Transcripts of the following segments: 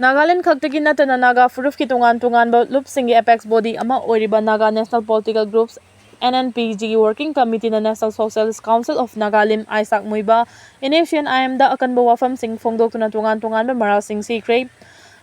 Nagaland Hatkhre Thadouna Naga Furuf ki tungan lupsingi apex body ama oiriba Naga National Political Groups NNPG Working Committee na National Socialist Council of Nagaland Isaac Muiba Nscn da akan bawafam sing fongdok tuna tungan ba maral sing sikre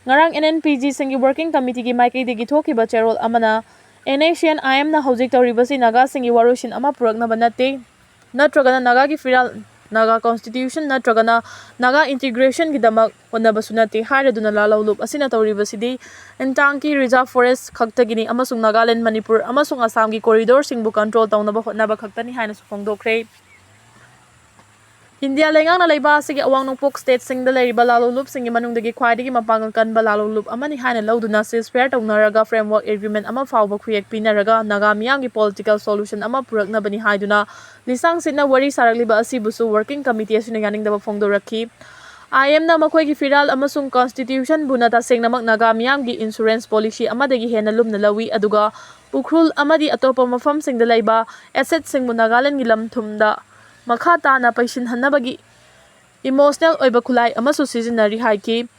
ngarang NNPG singi Working Committee gi maikay digi thokiba cherol amana Nscn na hojik tawribasi Naga singi warushin ama purakna banate natragana Naga gi firal Naga Constitution natragana Naga Integration gidamak wanabasunati haraduna lalawlup asina tawribasidi Jat2Ki Reserve Forest Khaktagini amasung Nagaland Manipur amasung Assam gi corridor singbu control tawnaba hotnaba khaktani haina sufongdokre India lengang na leiba sige awang nungpok state sing da leiba lalawlup singi manungdagi khwaidagi mapangal kanba lalawlup amani haina lawduna ceasefire tawnaraga framework agreement ama fawba khuyek pinaraga Naga miyamgi political solution ama purakna bani haiduna lisang sitna wari saragliba asibusu working committee asuna yaningdaba fongdorakhi na makoigi firal amasung constitution bunata sengnamak Naga miyamgi insurance policy amadagi hena lumna lawi aduga ukrul amadi atopa mafam singda leiba asset singbu Nagaland gi lamthumda makata na paisin hanabagi emotional oiba kulai amasu seasonary haiki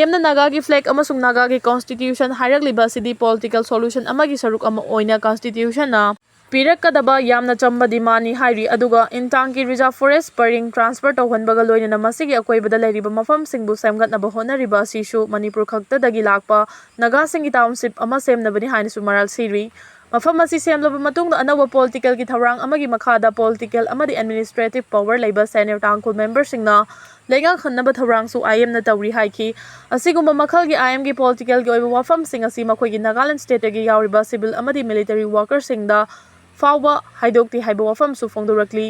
na Naga gi flag amasung Naga gi constitution hairakliba sidi political solution amagi saruk ama oina constitution na pirakadaba yamna chamba dimani hairi aduga Jat2Ki Reserve Forest paring transfer tawhanbaga loinana masigi akoibada leiriba mafam singbu semgatnaba honariba sisu Manipur khaktadagi lakpa Naga singi township ama semnabani hainasu maral siri mafam asi semlaba matungda anawa political gi tharang amagi makhada political amadi administrative power leiba senior tangkol member singna lengang khannaba tharang su na tawri haiki asigumba makhal gi gi political gi oiba wafam sing asi makhoi gi Nagaland state gi yauriba civil amadi military workers singda fawba haidokti haiba wafam su fongdorakli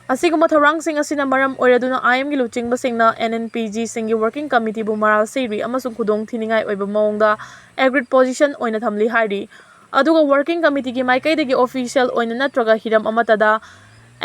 asigumba tharang sing asina maram oiraduna gi luchingba singna NNPG singi working committee bu maral siri amasung khudong thiningai oiba mawngda agreed position oina thamli hairi aduga working committee gi maikaidagi official oina natraga hiram amatada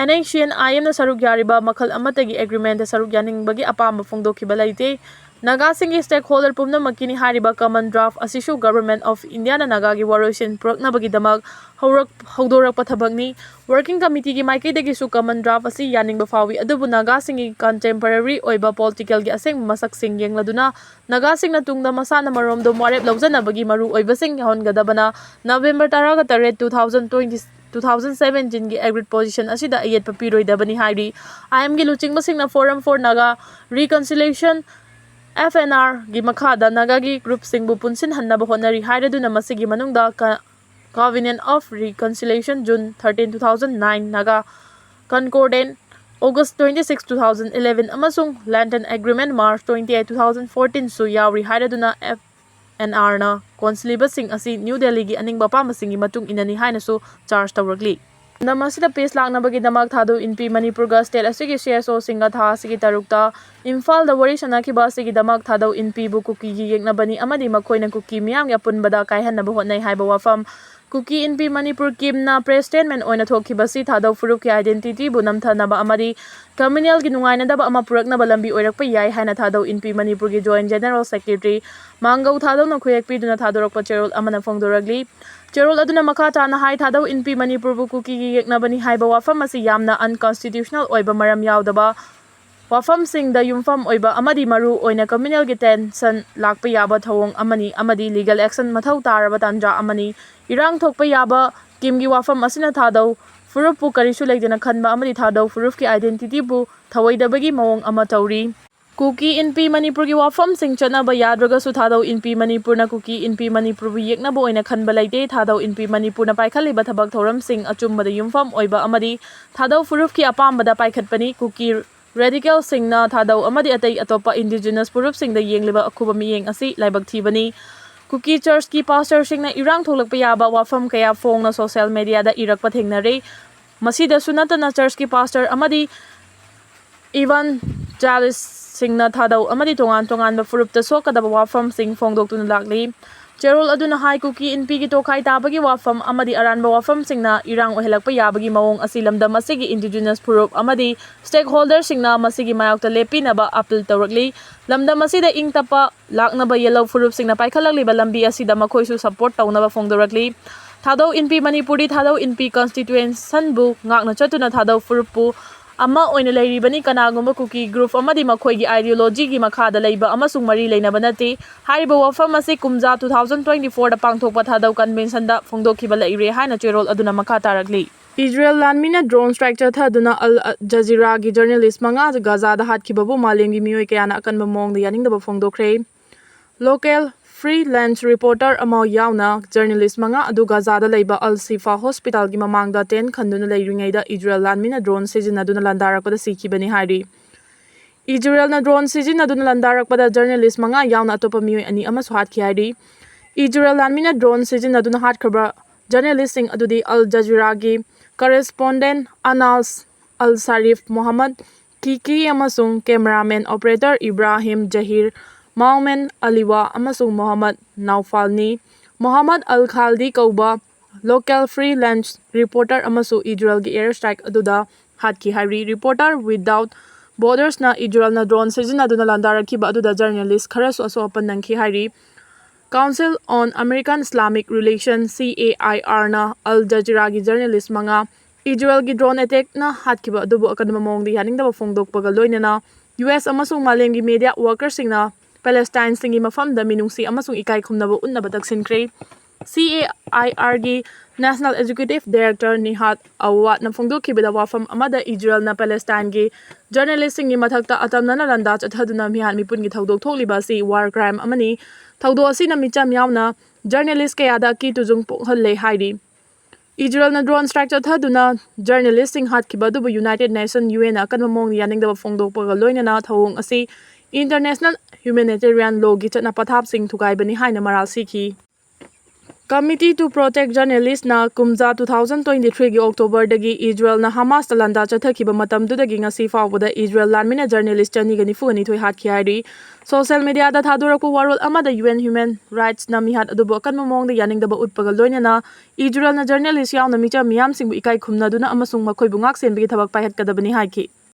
Nscn na saruk yariba makhal amatagi agreement saruk yaningbagi apamba fongdokhiba laite Naga singi stakeholder pumna makini hariba common draft asisu government of India na Naga gi warushin puraknabagi damak haudorak pathabagni working committee gi maikaidagi su common draft asi yaningba fawi adubu Naga singi contemporary oiba political gi aseng masak sing yengladuna Naga singna tungda masana maromdo warep lawjanabagi maru oiba sing hongadabana November 18 2017 gi agreed position asida ayet papiroi dabani hairi gi luching basingna forum for Naga reconciliation FNR gi makhada Naga gi group singbu punsin hannaba honari hairaduna masigi manungda Covenant of Reconciliation June 13 2009 Naga Concordant August 26 2011 amasung Lantern Agreement March 28 2014 su yauri hairaduna FNR na konsiliba sing asi New Delhi gi aningba pamasingi matung inani haina su charge tawrakli Namasida peace laknabagi damak thadu inpi Manipur ga state asigi CSO singa tha asigi tarukta Imphal da wari sanakiba asigi damak thadu inpi bu Kuki gi yeknabani amadi makoina Kuki miyam ya punbada kaihanaba hotnai haiba wafam Kuki inpi Manipur kimna press statement oina thokibasi thadu furuki identity bu namthanaba amadi communal gi nungainadaba ama puraknaba lambi oirakpa yai haina thadu inpi Manipur gi joint general secretary Mangau Thadouna Kukida duna thadorakpa cherol amana fongdoragli Cherol aduna makata na hai thadau inpi Manipur bu Kuki gi yeknabani haiba wafam asi yamna unconstitutional oiba maram yaudaba wafam sing da yumfam oiba amadi maru oina communal gi tension lakpa yaba thawong amadi legal action mathau taraba tanja amani irang thokpa yaba kimgi wafam asina thadau furup pu karisu leidena khanba amadi thadau furup ki identity bu thawaidabagi mawong ama tawri Kuki inpi Manipur gi wafam sing chanaba yadraga su thadau inpi Manipur na Kuki inpi Manipur bu yeknaba oina khanba laite thadau inpi Manipur na paikhaliba thabak thoram sing achumbada yumfam oiba amadi thadau furup ki apambada paikhatpani Kuki radical sing na thadau amadi atai atopa indigenous furup sing da yengliba akhuba miyeng asi laibak thibani Kuki church ki pastor sing na irang tholakpa yaba wafam kaya fong na social media da irakpa thengnare masida sunatana church ki pastor amadi evangelist singna thadau amadi tongan ba furup ta sokadaba wafam sing fongdok tuna lakli cherol aduna hai Kuki inpi gi tokai tabagi wafam amadi aranba wafam singna irang ohelakpa yabagi mawong asilamdam asigi indigenous furup amadi stakeholder singna masigi mayokta lepinaba appeal tawrakli lamdam asida ingtapa laknaba yellow furup singna paikhalakliba lambi asida makhoisu support tawnaba fongdorakli thadau inpi Manipuri thadau inpi constituency sanbu ngakna chatuna thadau furup pu ama oina leiribani kanagumba kuki group amadi makhoi gi ideology gi makhada leiba amasung mari leinaba nati hariba wafam asi kumja 2024 da pangthokpa thadau convention da phongdokhiba leire haina cherol aduna makha tarakli Israel landmina drone strike chathaduna Al Jazeera gi journalist manga Gaza da hatkhibabu malemgi Meeoi kayana akanba mong da yaningdaba phongdokre local freelance reporter ama yauna journalist manga adu Gaza da leiba Al Shifa hospital gi mamang da 10 khanduna leiringai da Israel landmina drone sijinaduna landarakpada sikhibani hari Israel na drone sijinaduna landarakpada journalist manga yauna atopa Meeoi ani ama hatkhi hari Israel landmina drone sijinaduna hatkhraba journalist sing adudi Al Jazeera gi correspondent Anas Al Sarif Muhammad Kiki amasung cameraman operator Ibrahim Jahir Maumen Aliwa amasung Muhammad Naufalni Muhammad Al Khaldi kauba local freelance reporter amasu Israel gi air strike aduda hatkhi hari reporter without borders na Israel na drone sijinaduna landarakhiba aduda journalist kharasu aso open nangki hari Council on American Islamic Relations CAIR na Al Jazeera gi journalist manga Israel gi drone attack na hatkiba adubu akadama mong di yaningdaba phongdokpaga loinana US amasung malemgi media workers singna Palestine singi mafam da minungsi amasung ikai khumnaba unnaba taksinkhre CAIR gi National Executive Director Nihat Awad na phongdokhibada wafam amada Israel na Palestine gi journalist singi mathakta atamna na landa chathaduna mihan mipun gi thodok thokliba si war crime amani Taudo asina micham yauna journalist kayada ki tujung pokhalle hairi Israel na drone strike chathaduna journalist sing hatkiba dubu United Nations UN akan mamong yaningdaba phongdokpaga loinana thawong asi international humanitarian law gi chatna pathap sing thukai bani haina maral sikhi Committee to Protect Journalists na kumja 2023 gi October dagi Israel na Hamas talanda chathakhiba matam dudagi ngasi fawbada Israel landmina journalist chani gani fugani thoi hatkhi hari social media da thaduraku warol amada UN Human Rights na mihat adubu kan mamong da yaningdaba utpaga loinana Israel na journalist yauna micha miyam singbu ikai khumna duna amasung makhoi bungak senbigi thabak paihat kadabani haiki